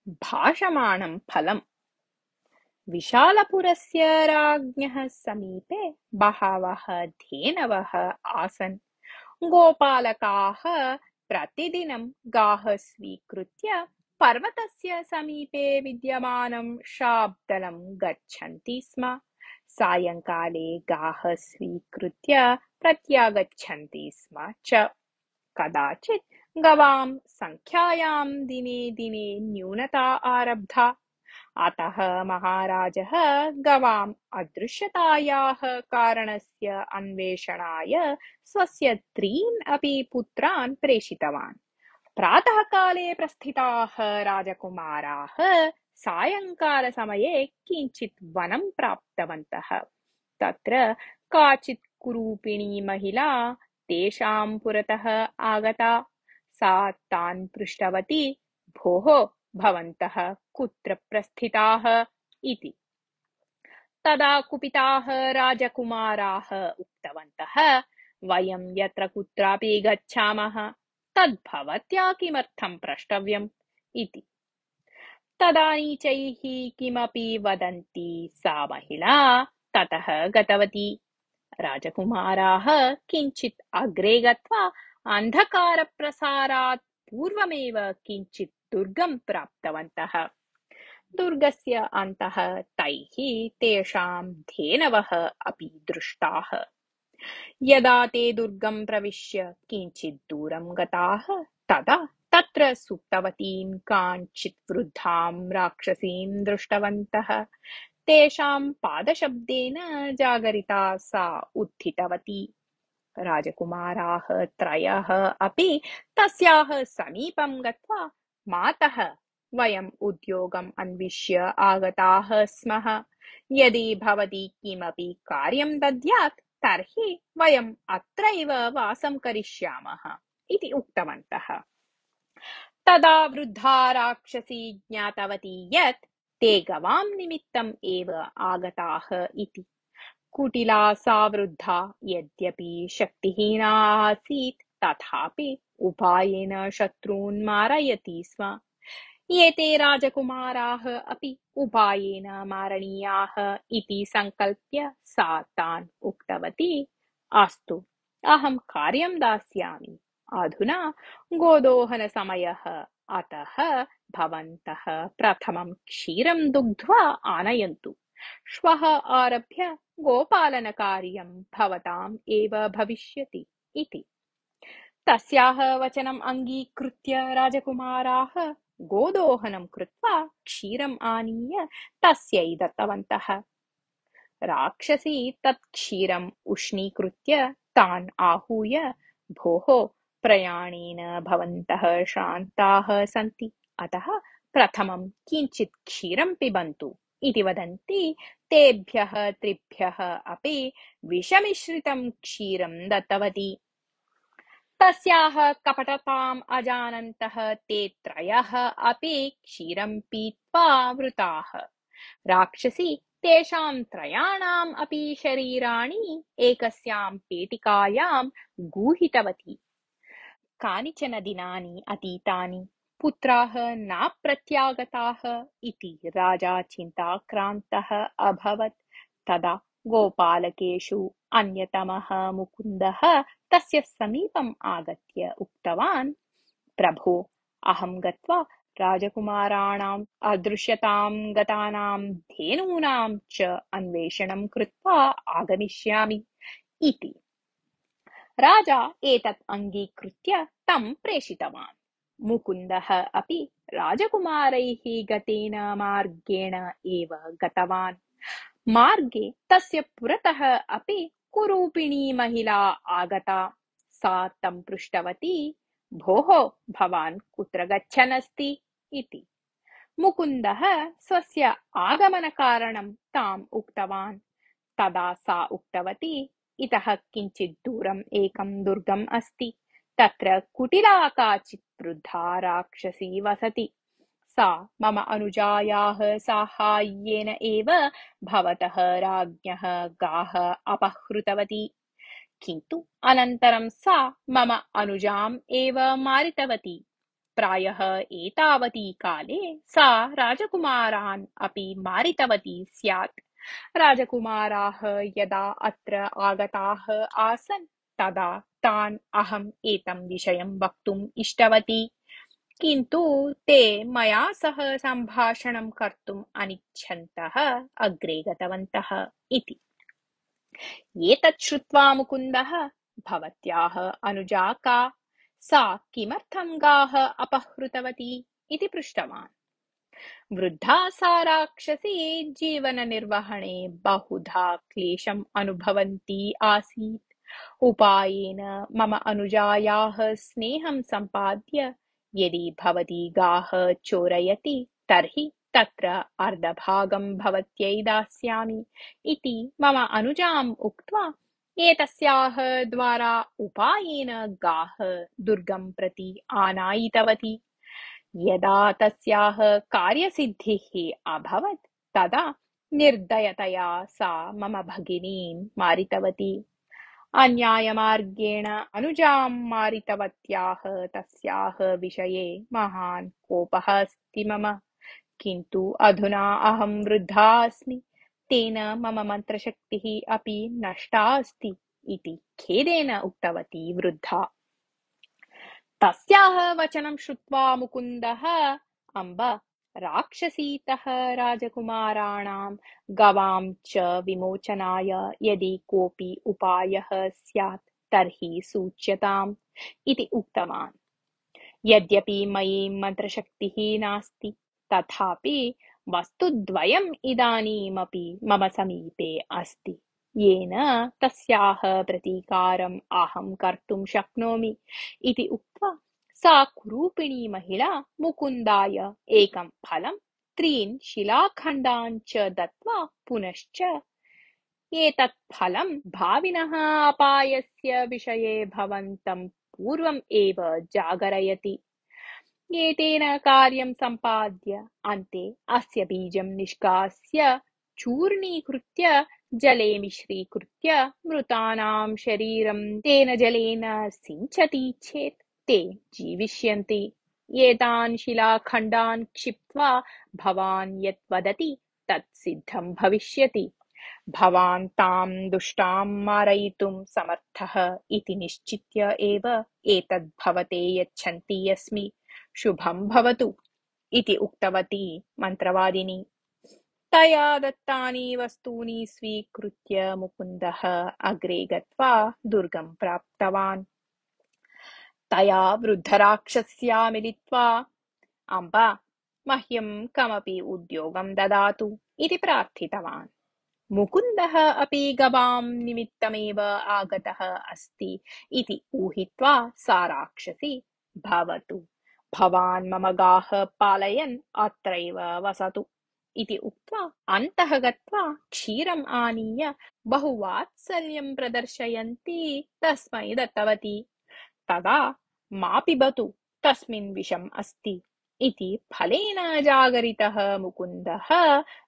भाषमाणं फलम्। विशालपुरस्य राज्ञः समीपे बहवः धेनवः आसन्। गोपालकाः प्रतिदिनं गाः स्वीकृत्य पर्वतस्य समीपे विद्यमानं शाब्दलं गच्छन्ति स्म। सायंकाले गाः स्वीकृत्य प्रत्यागच्छन्ति स्म च। कदाचित् गवां संख्यायां दिने दिने न्यूनता आरब्धा। अतः महाराजः गवाम् अदृश्यतायाः कारणस्य अन्वेषणाय स्वस्य त्रीन् अपि पुत्रान् प्रेषितवान्। प्रातःकाले प्रस्थिताः राजकुमाराः सायंकालसमये किञ्चित् वनं प्राप्तवन्तः। तत्र काचित् कुरूपिणी महिला तेषां पुरतः आगता। सा तान् पृष्टवती, भोः, भवन्तः कुत्र प्रस्थिताः इति। तदा कुपिताः राजकुमाराः उक्तवन्तः, वयं यत्र कुत्रापि गच्छामः तद्भवत्या किमर्थं प्रष्टव्यम् इति। तदा नीचैः किमपि वदन्ती सा महिला ततः गतवती। राजकुमाराः किञ्चित् अग्रे गत्वा अन्धकारप्रसारात् पूर्वमेव किञ्चित् दुर्गं प्राप्तवन्तः। दुर्गस्य अन्तः तैः तेषां धेनवः अपि दृष्टाः। यदा ते दुर्गं प्रविश्य किञ्चित् दूरं गताः तदा तत्र सुप्तवतीं काञ्चित् वृद्धां राक्षसीं दृष्टवन्तः। तेषां पादशब्देन जागरिता सा उत्थितवती। राजकुमाराः त्रयः अपि तस्याः समीपं गत्वा, मातः, वयम् उद्योगम् अन्विष्य आगताः स्मः। यदि भवती किमपि कार्यं दद्यात् तर्हि वयम् अत्रैव वासं करिष्यामः इति उक्तवन्तः। तदा वृद्धा राक्षसी ज्ञातवती यत् ते गवां निमित्तम् एव आगताः इति। कुटिला सा वृद्धा यद्यपि शक्तिहीना आसीत् तथापि उपायेन शत्रून् मारयति स्म। एते राजकुमाराः अपि उपायेन मारणीयाः इति सङ्कल्प्य सा तान् उक्तवती, अस्तु, अहं कार्यं दास्यामि। अधुना गोदोहनसमयः, अतः भवन्तः प्रथमं क्षीरं दुग्ध्वा आनयन्तु। श्वः आरभ्य गोपालनकार्यं भवताम् एव भविष्यति इति। तस्याः वचनम् अङ्गीकृत्य राजकुमाराः गोदोहनं कृत्वा क्षीरम् आनीय तस्यै दत्तवन्तः। राक्षसी तत् क्षीरम् उष्णीकृत्य तान् आहूय, भोः, प्रयाणेन भवन्तः श्रान्ताः सन्ति, अतः प्रथमं किञ्चित् क्षीरं पिबन्तु इति वदन्ती तेभ्यः त्रिभ्यः अपि विषमिश्रितं क्षीरं दत्तवती। तस्याः कपटताम् अजानन्तः ते त्रयः अपि क्षीरं पीत्वा वृताः। राक्षसी तेषां त्रयाणाम् अपि शरीराणि एकस्यां पेटिकायां गूहीतवती। कानिचन दिनानि अतीतानि, पुत्राः न प्रत्यागताः इति राजा चिन्ताक्रान्तः अभवत्। तदा गोपालकेषु अन्यतमः मुकुन्दः तस्य समीपम् आगत्य उक्तवान्, प्रभो, अहं गत्वा राजकुमाराणाम् अदृश्यतां गतानां धेनूनां च अन्वेषणं कृत्वा आगमिष्यामि इति। राजा एतत् अङ्गीकृत्य तं प्रेषितवान्। मुकुन्दः अपि राजकुमारैः गतेन मार्गेण एव गतवान्। मार्गे तस्य पुरतः अपि कुरूपिणी महिला आगता। सा तं पृष्टवती, भोः, भवान् कुत्र गच्छन् अस्ति इति। मुकुन्दः स्वस्य आगमनकारणं ताम् उक्तवान्। तदा सा उक्तवती, इतः किञ्चित् दूरम् एकं दुर्गम् अस्ति। तत्र कुटिला काचित् वृद्धा राक्षसी वसति। सा मम अनुजायाः साहाय्येन एव भवतः राज्ञः गाः अपहृतवती, किन्तु अनन्तरं सा मम अनुजाम् एव मारितवती। प्रायः एतावती काले सा राजकुमारान् अपि मारितवती स्यात्। राजकुमाराः यदा अत्र आगताः आसन् तदा तान् अहम् एतं विषयं वक्तुम् इष्टवती, किन्तु ते मया सह सम्भाषणं कर्तुम् अनिच्छन्तः अग्रे गतवन्तः इति। एतत् श्रुत्वा मुकुन्दः भवत्याः अनुजा का? सा किमर्थं गाः अपहृतवती इति पृष्टवान्। वृद्धा सा राक्षसी जीवननिर्वहणे बहुधा क्लेशम् अनुभवन्ती आसीत्। उपायेन मम अनुजायाः स्नेहं सम्पाद्य यदि भवती गाः चोरयति तर्हि तत्र अर्धभागं भवत्यै दास्यामि इति मम अनुजाम् उक्त्वा एतस्याः द्वारा उपायेन गाः दुर्गं प्रति आनायितवती। यदा तस्याः कार्यसिद्धिः अभवत् तदा निर्दयतया सा मम भगिनीं मारितवती। अन्यायमार्गेण अनुजां मारितवत्याः तस्याः विषये महान् कोपः अस्ति मम, किन्तु अधुना अहं वृद्धा अस्मि, तेन मम मन्त्रशक्तिः अपि नष्टा अस्ति इति खेदेन उक्तवती वृद्धा। तस्याः वचनं श्रुत्वा मुकुन्दः अम्ब राक्षसीतः राजकुमाराणां गवां च विमोचनाय यदि कोऽपि उपायः स्यात् तर्हि सूच्यताम् इति उक्तवान्। यद्यपि मयि मन्त्रशक्तिः नास्ति तथापि वस्तुद्वयम् इदानीमपि मम समीपे अस्ति, येन तस्याः प्रतीकारम् अहं कर्तुं शक्नोमि इति उक्त्वा सा कुरूपिणी महिला मुकुन्दाय एकं फलं, 3 शिलाखण्डान् च दत्त्वा पुनश्च एतत् फलं भाविनः अपायस्य विषये भवन्तं पूर्वम् एव जागरयति। एतेन कार्यं सम्पाद्य अन्ते अस्य बीजं निष्कास्य चूर्णीकृत्य जले मिश्रीकृत्य मृतानां शरीरं तेन जलेन सिञ्चति चेत् ते जीविष्यन्ति। एतान् शिलाखण्डान् क्षिप्त्वा भवान् यत् वदति तत् सिद्धं भविष्यति। भवान् तां दुष्टां मारयितुं समर्थः इति निश्चित्य एव एतद् भवते यच्छन्ती अस्मि, शुभं भवतु इति उक्तवती मन्त्रवादिनी। तया दत्तानि वस्तूनि स्वीकृत्य मुकुन्दः अग्रे गत्वा दुर्गं प्राप्तवान्। तया वृद्धराक्षस्या मिलित्वा अम्ब मह्यं कमपि उद्योगं ददातु इति प्रार्थितवान्। मुकुन्दः अपि गवां निमित्तमेव आगतः अस्ति इति ऊहित्वा सा राक्षसी भवतु, भवान् मम गाः पालयन् अत्रैव वसतु इति उक्त्वा अन्तः गत्वा क्षीरम् आनीय बहुवात्सल्यं प्रदर्शयन्ती तस्मै दत्तवती। तदा मा पिबतु तस्मिन् विषम् अस्ति इति फलेन जागरितः मुकुन्दः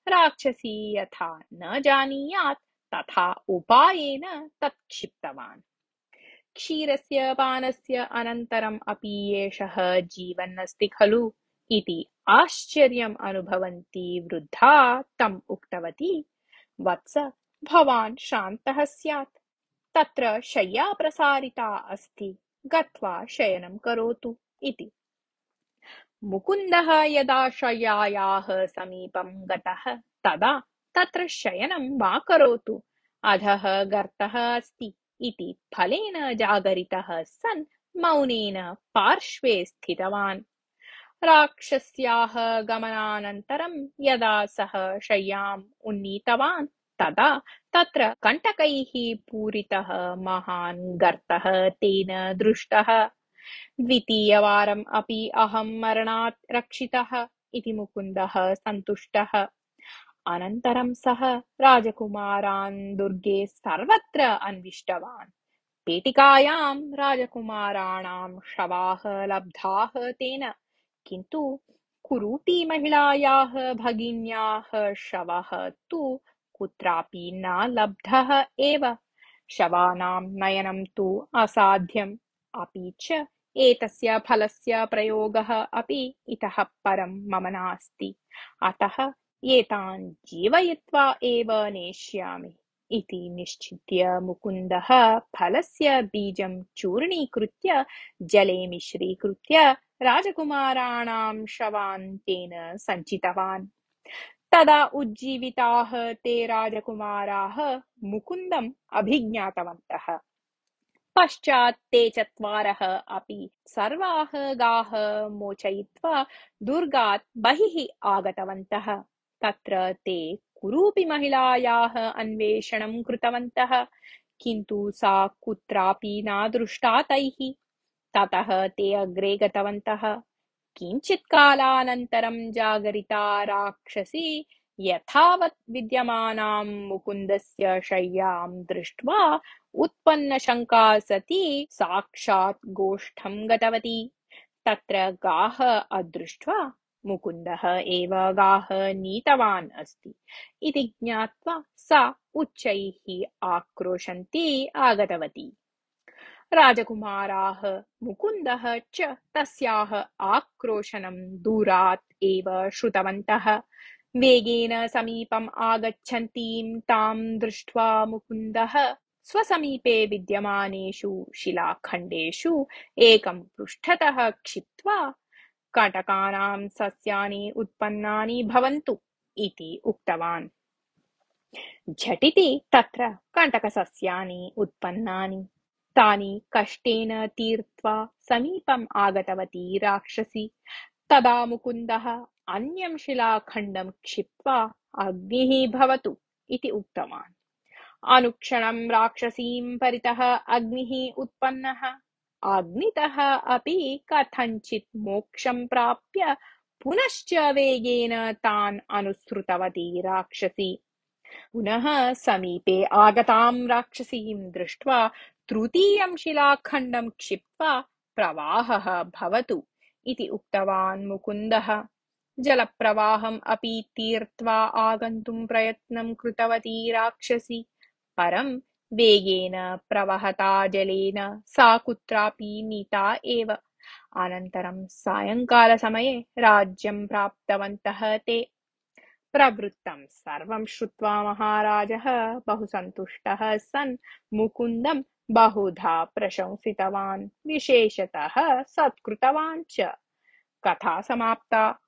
राक्षसी यथा न जानीयात् तथा उपायेन तत् क्षिप्तवान्। क्षीरस्य पानस्य अनन्तरम् अपि एषः जीवन् अस्ति खलु इति आश्चर्यम् अनुभवन्ती वृद्धा तम् उक्तवती। वत्स, भवान् श्रान्तः स्यात्, तत्र शय्या प्रसारिता अस्ति, गत्वा शयनं करोतु इति। मुकुन्दः यदा शय्यायाः समीपं गतः तदा तत्र शयनं मा करोतु, अधः गर्तः अस्ति इति फलेन जागरितः सन् मौनेन पार्श्वे स्थितवान्। राक्षस्याः गमनानन्तरं यदा सः शय्याम् उन्नीतवान् तदा तत्र कण्टकैः पूरितः महान् गर्तः तेन दृष्टः। द्वितीयवारम् अपि अहं मरणात् रक्षितः इति मुकुन्दः सन्तुष्टः। अनन्तरं सः राजकुमारान् दुर्गे सर्वत्र अन्विष्टवान्। पेटिकायां राजकुमाराणां शवाः लब्धाः तेन, किन्तु कुरूपीमहिलायाः भगिन्याः शवः तु कुत्रापि न लब्धः एव। शवानां नयनं तु असाध्यम्, अपि च एतस्य फलस्य प्रयोगः अपि इतः परं मम नास्ति, अतः एतान् जीवयित्वा एव नेष्यामि इति निश्चित्य मुकुन्दः फलस्य बीजं चूर्णीकृत्य जले मिश्रीकृत्य राजकुमाराणां शवान् तेन सञ्चितवान्। तदा उज्जीविताः ते राजकुमाराः मुकुन्दम् अभिज्ञातवन्तः। पश्चात् ते चत्वारः अपि सर्वाः गाः मोचयित्वा दुर्गात् बहिः आगतवन्तः। तत्र ते कुरूपी महिलायाः अन्वेषणं कृतवन्तः, किन्तु सा कुत्रापि न दृष्टा तैः। ततः ते अग्रे गतवन्तः। किञ्चित् कालानन्तरं जागरिता राक्षसी यथावत् विद्यमानां मुकुन्दस्य शय्यां दृष्ट्वा उत्पन्नशङ्का सती साक्षात् गोष्ठं गतवती। तत्र गाः अदृष्ट्वा मुकुन्दः एव गाः नीतवान् अस्ति इति ज्ञात्वा सा उच्चैः आक्रोशन्ती आगतवती। राजकुमाराः मुकुन्दः च तस्याः आक्रोशनं दूरात् एव श्रुतवन्तः। वेगेन समीपम् आगच्छन्तीं तां दृष्ट्वा मुकुन्दः स्वसमीपे विद्यमानेषु शिलाखण्डेषु एकं पृष्ठतः क्षिप्त्वा कटकानां सस्यानि उत्पन्नानि भवन्तु इति उक्तवान्। झटिति तत्र कण्टकसस्यानि उत्पन्नानि। तानि कष्टेन तीर्त्वा समीपम् आगतवती राक्षसी। तदा मुकुन्दः अन्यं शिलाखण्डं क्षिप्त्वा अग्निः भवतु इति उक्तवान्। अनुक्षणं राक्षसीं परितः अग्निः उत्पन्नः। अग्नितः अपि कथञ्चित् मोक्षं प्राप्य पुनश्च वेगेन तान् अनुसृतवती राक्षसी। पुनः समीपे आगतां राक्षसीं दृष्ट्वा तृतीयं शिलाखण्डं क्षिप्त्वा प्रवाहः भवतु इति उक्तवान् मुकुन्दः। जलप्रवाहम् अपि तीर्त्वा आगन्तुं प्रयत्नं कृतवती राक्षसी, परं वेगेन प्रवहता जलेन सा कुत्रापि नीता एव। अनन्तरं सायंकालसमये राज्यं प्राप्तवन्तः ते। प्रवृत्तं सर्वं श्रुत्वा महाराजः बहुसन्तुष्टः सन् मुकुन्दं बहुधा प्रशंसितवान्, विशेषतः सत्कृतवान् च। कथा समाप्ता।